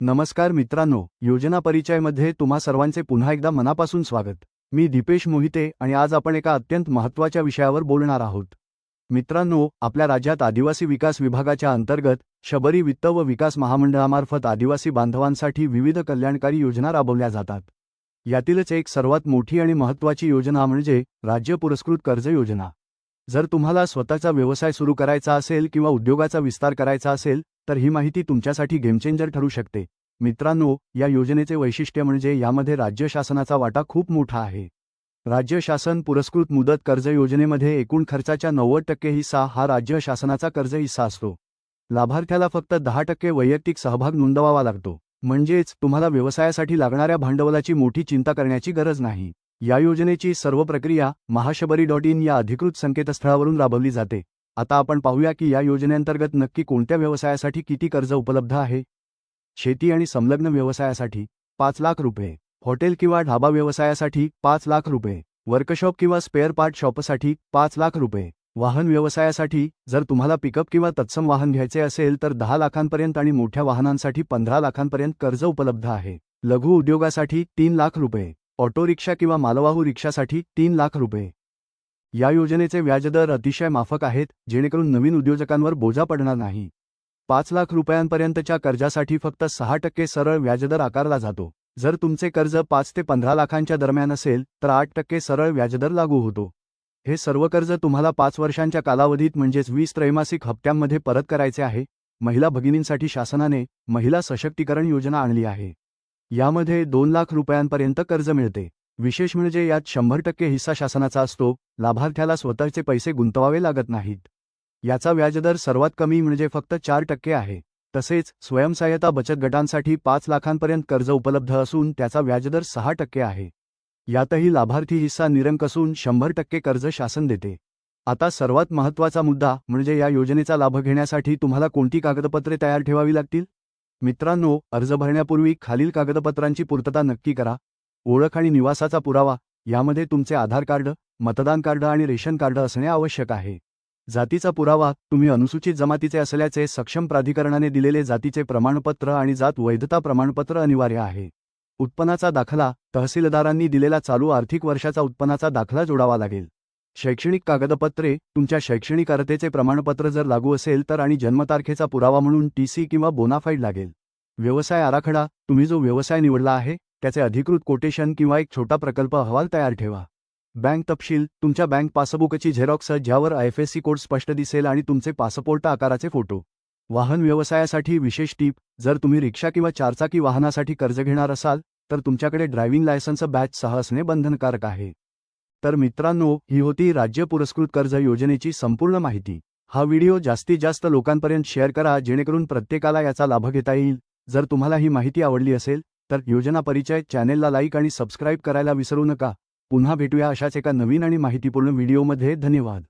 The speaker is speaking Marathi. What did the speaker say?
नमस्कार मित्रांनो, योजना परिचयमध्ये तुम्हा सर्वांचे पुन्हा एकदा मनापासून स्वागत। मी दीपेश मोहिते आणि आज आपण एका अत्यंत महत्त्वाच्या विषयावर बोलणार आहोत। मित्रांनो, आपल्या राज्यात आदिवासी विकास विभागाच्या अंतर्गत शबरी वित्त व विकास महामंडळामार्फत आदिवासी बांधवांसाठी विविध कल्याणकारी योजना राबवल्या जातात। यातीलच एक सर्वात मोठी आणि महत्त्वाची योजना म्हणजे राज्य पुरस्कृत कर्ज योजना। जर तुम्हाला स्वतःचा व्यवसाय सुरू करायचा असेल किंवा उद्योगाचा विस्तार करायचा असेल तर ही माहिती तुमच्यासाठी गेमचेंजर ठरू शकते। मित्रांनो, या योजनेचे वैशिष्ट्य म्हणजे यामध्ये राज्य शासनाचा वाटा खूप मोठा आहे। राज्य शासन पुरस्कृत मुदत कर्ज योजनेमध्ये एकूण खर्चाच्या 90% हिस्सा हा राज्य शासनाचा कर्ज हिस्सा असतो। लाभार्थ्याला फक्त 10% वैयक्तिक सहभाग नोंदवावा लागतो, म्हणजेच तुम्हाला व्यवसायासाठी लागणाऱ्या भांडवलाची मोठी चिंता करण्याची गरज नाही। या योजनेची सर्व प्रक्रिया महाशबरी.in या अधिकृत संकेतस्थळावरून राबवली जाते। आता आपण पाहूया की या योजनेअंतर्गत नक्की कोणत्या व्यवसायासाठी किती कर्ज उपलब्ध आहे। शेती आणि संलग्न व्यवसायासाठी 5 लाख रुपये, हॉटेल किंवा ढाबा व्यवसायासाठी 5 लाख रुपये, वर्कशॉप किंवा स्पेअर पार्ट शॉपसाठी 5 लाख रुपये, वाहन व्यवसायासाठी जर तुम्हाला पिकअप किंवा तत्सम वाहन घ्यायचे असेल तर 10 लाखांपर्यंत आणि मोठ्या वाहनांसाठी 15 लाखांपर्यंत कर्ज उपलब्ध आहे। लघु उद्योगासाठी 3 लाख रुपये, ऑटो रिक्षा किंवा मालवाहू रिक्षासाठी 3 लाख रुपये। या योजनेचे व्याजदर अतिशय माफक आहेत, जेणेकरून नवीन उद्योजकांवर बोजा पडणार नाही। 5 लाख रुपयांपर्यंतच्या कर्जासाठी फक्त 6% सरळ व्याजदर आकारला जातो। जर तुमचे कर्ज 5 ते 15 लाखांच्या दरम्यान असेल तर 8% सरळ व्याजदर लागू होतो। हे सर्व कर्ज तुम्हाला 5 वर्षांच्या कालावधीत म्हणजेच 20 त्रैमासिक हप्त्यांमध्ये परत करायचे आहे। महिला भगिनींसाठी शासनाने महिला सशक्तीकरण योजना आणली आहे। यामध्ये 2 लाख रुपयांपर्यंत कर्ज मिळते। विशेष म्हणजे यात 100% हिस्सा शासनाचा असतो, लाभार्थ्याला स्वतःचे पैसे गुंतवावे लागत नाहीत। याचा व्याजदर सर्वात कमी म्हणजे फक्त 4% आहे। तसेच स्वयंसहाय्यता बचत गटांसाठी 5 लाखांपर्यंत कर्ज उपलब्ध असून त्याचा व्याजदर 6% आहे। यातही लाभार्थी हिस्सा निरंक असून 100% कर्ज शासन देते। आता सर्वात महत्त्वाचा मुद्दा म्हणजे या योजनेचा लाभ घेण्यासाठी तुम्हाला कोणती कागदपत्रे तयार ठेवावी लागतील। मित्रांनो, अर्ज भरण्यापूर्वी खालील कागदपत्रांची पूर्तता नक्की करा। ओळख आणि निवासाचा पुरावा, यामध्ये तुमचे आधार कार्ड, मतदान कार्ड आणि रेशन कार्ड असणे आवश्यक आहे। जातीचा पुरावा, तुम्ही अनुसूचित जमातीचे असल्याचे सक्षम प्राधिकरणाने दिलेले जातीचे प्रमाणपत्र आणि जात वैधता प्रमाणपत्र अनिवार्य आहे। उत्पन्नाचा दाखला, तहसीलदारांनी दिलेला चालू आर्थिक वर्षाचा उत्पन्नाचा दाखला जोडावा लागेल। शैक्षणिक कागदपत्रे, तुमच्या शैक्षणिक अर्हतेचे प्रमाणपत्र जर लागू असेल तर आणि जन्मतारखेचा पुरावा म्हणून TC किंवा बोनाफाईड लागेल। व्यवसाय आराखडा, तुम्ही जो व्यवसाय निवडला आहे त्याचे अधिकृत कोटेशन किंवा एक छोटा प्रकल्प अहवाल तयार ठेवा। बँक तपशील, तुमच्या बँक पासबुकची झेरॉक्स ज्यावर IFSC कोड स्पष्ट दिसेल आणि तुमचे पासपोर्ट आकाराचे फोटो। वाहन व्यवसायासाठी विशेष टीप, जर तुम्ही रिक्षा किंवा चारचाकी वाहनासाठी कर्ज घेणार असाल तर तुमच्याकडे ड्रायव्हिंग लायसन्स बॅच 6 असणे बंधनकारक आहे। तर मित्रांनो, ही होती राज्य पुरस्कृत कर्ज योजनेची संपूर्ण माहिती। हा व्हिडिओ जास्तीत जास्त लोकांपर्यंत शेअर करा जेणेकरून प्रत्येकाला याचा लाभ घेता येईल। जर तुम्हाला ही माहिती आवडली असेल तर योजना परिचय चॅनेलला लाईक आणि सबस्क्राईब करायला विसरू नका। पुन्हा भेटूया अशाच एका नवीन आणि माहितीपूर्ण व्हिडिओमध्ये। धन्यवाद।